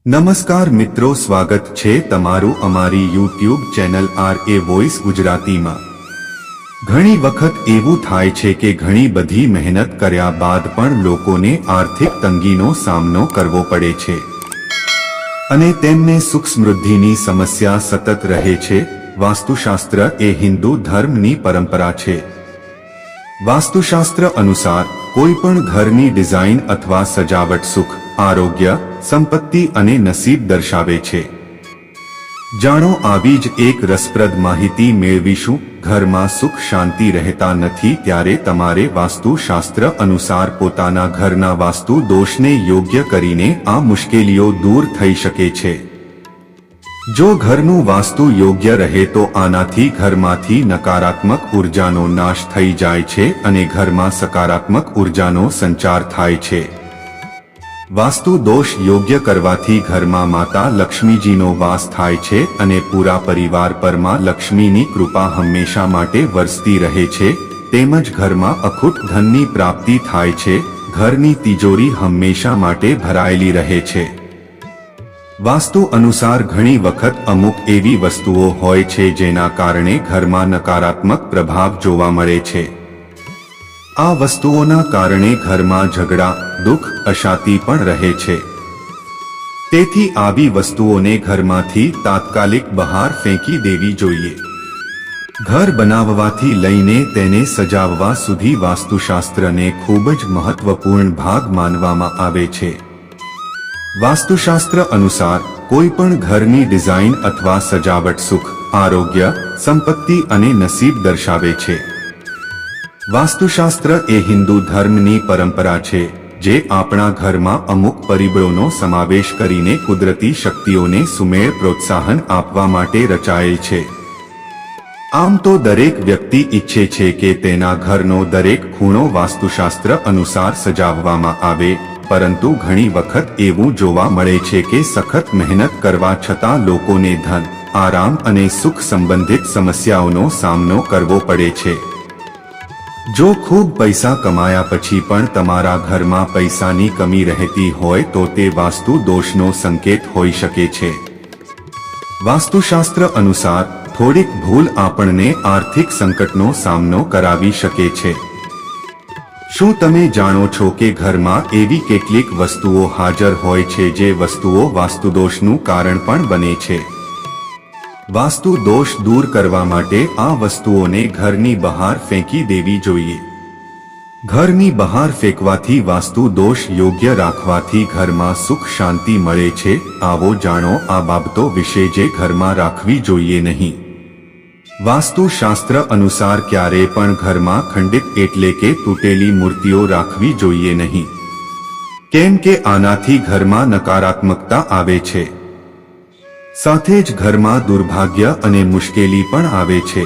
નમસ્કાર મિત્રો, સ્વાગત છે તમારું અમારી યુટ્યુબ ચેનલ RA વોઇસ ગુજરાતીમાં। ઘણી વખત એવું થાય છે કે ઘણી બધી મહેનત કર્યા બાદ પણ લોકોને આર્થિક તંગીનો સામનો કરવો પડે છે અને તેમને સુખ સમૃદ્ધિની સમસ્યા સતત રહે છે। વાસ્તુશાસ્ત્ર એ હિન્દુ ધર્મની પરંપરા છે। વાસ્તુશાસ્ત્ર અનુસાર કોઈ પણ ઘરની ડિઝાઇન અથવા સજાવટ સુખ, આરોગ્ય, સંપત્તિ અને નસીબ દર્શાવે છે। જાણો આવી જ એક રસપ્રદ માહિતી મેળવીશું। ઘરમાં સુખ શાંતિ રહેતા નથી ત્યારે તમારે વાસ્તુશાસ્ત્ર અનુસાર પોતાના ઘરના વાસ્તુ દોષને યોગ્ય કરીને આ મુશ્કેલીઓ દૂર થઈ શકે છે। જો ઘરનું વાસ્તુ યોગ્ય રહે તો આનાથી ઘરમાંથી નકારાત્મક ઉર્જાનો નાશ થઈ જાય છે અને ઘરમાં સકારાત્મક ઉર્જાનો સંચાર થાય છે। વાસ્તુ દોષ યોગ્ય કરવાથી ઘરમાં માતા લક્ષ્મીજીનો વાસ થાય છે અને પૂરા પરિવાર પર માં લક્ષ્મીની કૃપા હંમેશા માટે વરસતી રહે છે। તેમજ ઘરમાં અખૂટ ધનની પ્રાપ્તિ થાય છે। ઘરની તિજોરી હંમેશા માટે ભરાયેલી રહે છે। વાસ્તુ અનુસાર ઘણી વખત અમુક એવી વસ્તુઓ હોય છે જેના કારણે ઘરમાં નકારાત્મક પ્રભાવ જોવા મળે છે। આ વસ્તુઓના કારણે ઘરમાં ઝઘડા, દુઃખ, અશાંતિ પણ રહે છે। તેથી આવી વસ્તુઓને ઘરમાંથી તાત્કાલિક બહાર ફેંકી દેવી જોઈએ। ઘર બનાવવાથી લઈને તેને સજાવવા સુધી વાસ્તુશાસ્ત્રને ખૂબ જ મહત્વપૂર્ણ ભાગ માનવામાં આવે છે। વાસ્તુશાસ્ત્ર અનુસાર કોઈ પણ ઘરની ડિઝાઇન અથવા સજાવટ સુખ, આરોગ્ય, સંપત્તિ અને નસીબ દર્શાવે છે। વાસ્તુશાસ્ત્ર એ હિન્દુ ધર્મની પરંપરા છે જે આપણા ઘરમાં અમુક પરિબળોનો સમાવેશ કરીને કુદરતી શક્તિઓને સુમેળ પ્રોત્સાહન આપવા માટે રચાયેલ છે। આમ તો દરેક વ્યક્તિ ઈચ્છે છે કે તેના ઘરનો દરેક ખૂણો વાસ્તુશાસ્ત્ર અનુસાર સજાવવામાં આવે, પરંતુ ઘણી વખત એવું જોવા મળે છે કે સખત મહેનત કરવા છતાં લોકોને ધન, આરામ અને સુખ સંબંધિત સમસ્યાઓનો સામનો કરવો પડે છે। જો ખૂબ પૈસા કમાયા પછી પણ તમારા ઘરમાં પૈસાની કમી રહેતી હોય તો તે વાસ્તુ દોષનો સંકેત હોઈ શકે છે। વાસ્તુશાસ્ત્ર અનુસાર થોડીક ભૂલ આપણને આર્થિક સંકટનો સામનો કરાવી શકે છે। શું તમે જાણો છો કે ઘરમાં એવી કેટલીક વસ્તુઓ હાજર હોય છે જે વસ્તુઓ વાસ્તુદોષનું કારણ પણ બને છે? વાસ્તુ દોષ દૂર કરવા માટે આ વસ્તુઓને ઘરની બહાર ફેંકી દેવી જોઈએ। ઘરની બહાર ફેંકવાથી વાસ્તુ દોષ યોગ્ય રાખવાથી ઘરમાં સુખ શાંતિ મળે છે। આવો જાણો આ બાબતો વિશે જે ઘરમાં રાખવી જોઈએ નહીં। વાસ્તુશાસ્ત્ર અનુસાર ક્યારે પણ ઘરમાં ખંડિત એટલે કે તૂટેલી મૂર્તિઓ રાખવી જોઈએ નહીં, કેમ કે આનાથી ઘરમાં નકારાત્મકતા આવે છે। સાથે જ ઘરમાં દુર્ભાગ્ય અને મુશ્કેલી પણ આવે છે।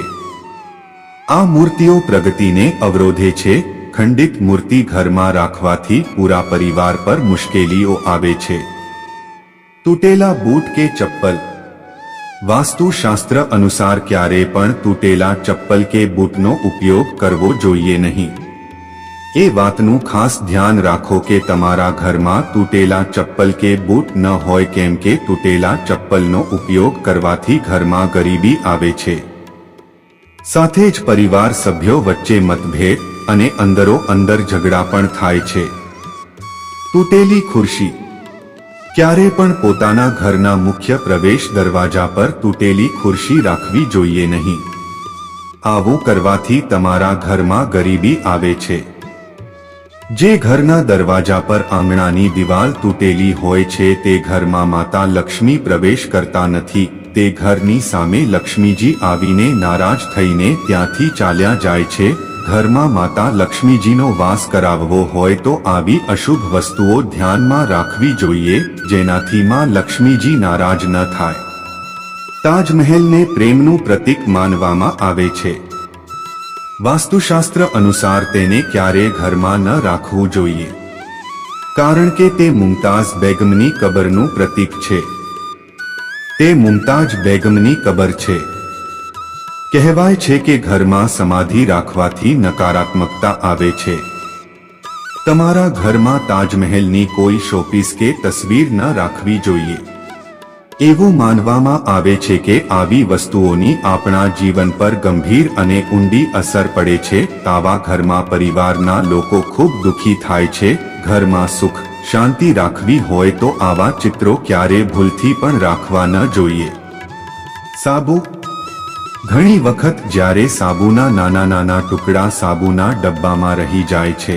આ મૂર્તિઓ પ્રગતિને અવરોધે છે। ખંડિત મૂર્તિ ઘરમાં રાખવાથી પૂરા પરિવાર પર મુશ્કેલીઓ આવે છે। તૂટેલા બૂટ કે ચપ્પલ। વાસ્તુશાસ્ત્ર અનુસાર ક્યારે પણ તૂટેલા ચપ્પલ કે બૂટનો ઉપયોગ કરવો જોઈએ નહીં। એ વાતનું ખાસ ધ્યાન રાખો કે તમારા ઘરમાં તૂટેલા ચપ્પલ કે બૂટ ન હોય, કેમ કે તૂટેલા ચપ્પલનો ઉપયોગ કરવાથી ઘરમાં ગરીબી આવે છે। સાથે જ પરિવાર સભ્યો વચ્ચે મતભેદ અને અંદરો અંદર ઝઘડા પણ થાય છે। તૂટેલી ખુરશી। ક્યારે પણ પોતાના ઘરના મુખ્ય પ્રવેશ દરવાજા પર તૂટેલી ખુરશી રાખવી જોઈએ નહીં। આવું કરવાથી તમારા ઘરમાં ગરીબી આવે છે। જે ઘરના દરવાજા પર આંગણાની દિવાલ તૂટેલી હોય છે તે ઘરમાં માતા લક્ષ્મી પ્રવેશ કરતા નથી। તે ઘરની સામે લક્ષ્મીજી આવીને નારાજ થઈને ત્યાંથી ચાલ્યા જાય છે। ઘરમાં માતા લક્ષ્મીજીનો વાસ કરાવવો હોય તો આવી અશુભ વસ્તુઓ ધ્યાનમાં રાખવી જોઈએ જેનાથી માં લક્ષ્મીજી નારાજ ન થાય। તાજમહેલને પ્રેમનું પ્રતીક માનવામાં આવે છે। વાસ્તુશાસ્ત્ર અનુસાર તેને ક્યારે ઘરમાં ન રાખવું જોઈએ, કારણ કે તે મુમતાઝ બેગમની કબરનું પ્રતીક છે। તે મુમતાઝ બેગમની કબર છે। કહેવાય છે કે ઘરમાં સમાધિ રાખવાથી નકારાત્મકતા આવે છે। તમારા ઘરમાં તાજમહેલની કોઈ શોપીસ કે તસવીર ન રાખવી જોઈએ। એવું માનવામાં આવે છે કે આવી વસ્તુઓની આપણા જીવન પર ગંભીર અને ઊંડી અસર પડે છે. આવા ઘરમાં પરિવારના લોકો ખૂબ દુઃખી થાય છે. ઘરમાં સુખ શાંતિ રાખવી હોય તો આવા ચિત્રો ક્યારે ભૂલથી પણ રાખવા ન જોઈએ. સાબુ. ઘણી વખત જ્યારે સાબુના નાના નાના ટુકડા સાબુના ડબ્બામાં રહી જાય છે.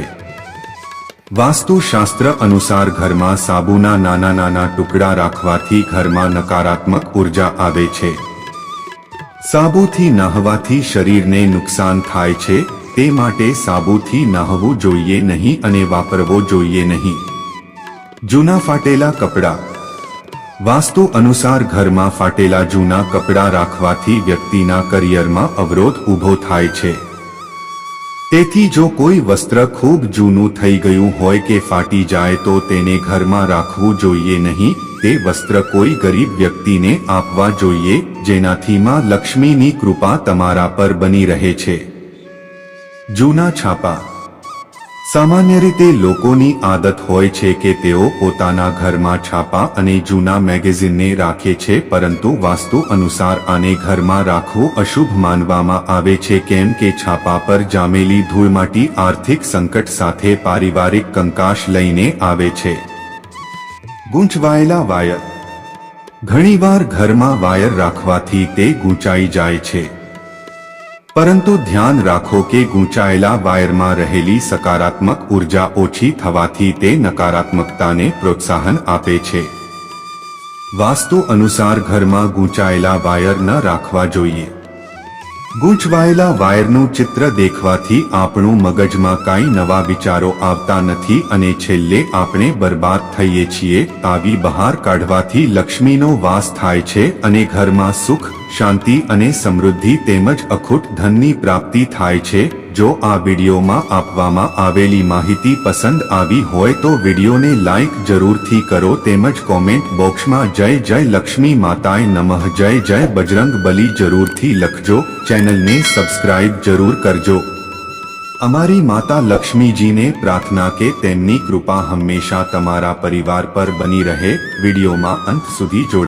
વાસ્તુશાસ્ત્ર અનુસાર ઘરમાં સાબુના નાના નાના ટુકડા રાખવાથી ઘરમાં નકારાત્મક ઉર્જા આવે છે. સાબુથી નહાવાથી શરીરને નુકસાન થાય છે. તે માટે સાબુથી નહાવું જોઈએ નહીં અને વાપરવો જોઈએ નહીં. જૂના ફાટેલા કપડાં. વાસ્તુ અનુસાર ઘરમાં ફાટેલા જૂના કપડાં રાખવાથી વ્યક્તિના કરિયરમાં અવરોધ ઊભો થાય છે. તેથી જો કોઈ વસ્ત્ર ખૂબ જૂનું થઈ ગયું હોય કે ફાટી જાય તો તેને ઘરમાં રાખવું જોઈએ નહીં. તે વસ્ત્ર કોઈ ગરીબ વ્યક્તિને આપવા જોઈએ, જેનાથી માં લક્ષ્મીની કૃપા તમારા પર બની રહે છે. જૂના છાપા. સામાન્ય રીતે લોકોની આદત હોય છે કે તેઓ પોતાના ઘરમાં છાપા અને જૂના મેગેઝિનને રાખે છે, પરંતુ વાસ્તુ અનુસાર આને ઘરમાં રાખવું અશુભ માનવામાં આવે છે, કેમ કે છાપા પર જામેલી ધૂળમાટી આર્થિક સંકટ સાથે પારિવારિક કંકાશ લઈને આવે છે. ગૂંચવાયેલા વાયર. ઘણીવાર ઘરમાં વાયર રાખવાથી તે ગૂંચાઈ જાય છે, પરંતુ ધ્યાન રાખો કે ગૂંચાયેલા વાયરમાં રહેલી સકારાત્મક ઉર્જા ઓછી થવાથી તે નકારાત્મકતાને પ્રોત્સાહન આપે છે. વાસ્તુ અનુસાર ઘરમાં ગૂંચાયેલા વાયર ન રાખવા જોઈએ. ગૂંચવાયેલા વાયરનું ચિત્ર દેખવાથી આપણું મગજમાં કાંઈ નવા વિચારો આવતા નથી અને છેલ્લે આપણે બરબાદ થઈએ છીએ. આવી બહાર કાઢવાથી લક્ષ્મીનો વાસ થાય છે અને ઘરમાં સુખ શાંતિ અને સમૃદ્ધિ તેમજ અખૂટ ધનની પ્રાપ્તિ થાય છે. જો આ વિડીયોમાં આપવામાં આવેલી માહિતી પસંદ આવી હોય તો વિડીયોને લાઈક જરૂરથી કરો તેમજ કોમેન્ટ બોક્સમાં જય જય લક્ષ્મી માતાએ નમઃ જય જય બજરંગ બલી જરૂરથી લખજો. ચેનલને સબસ્ક્રાઇબ જરૂર કરજો. અમારી માતા લક્ષ્મીજીને પ્રાર્થના કે તેમની કૃપા હંમેશા તમારા પરિવાર પર બની રહે. વિડીયોમાં અંત સુધી જોડાઓ.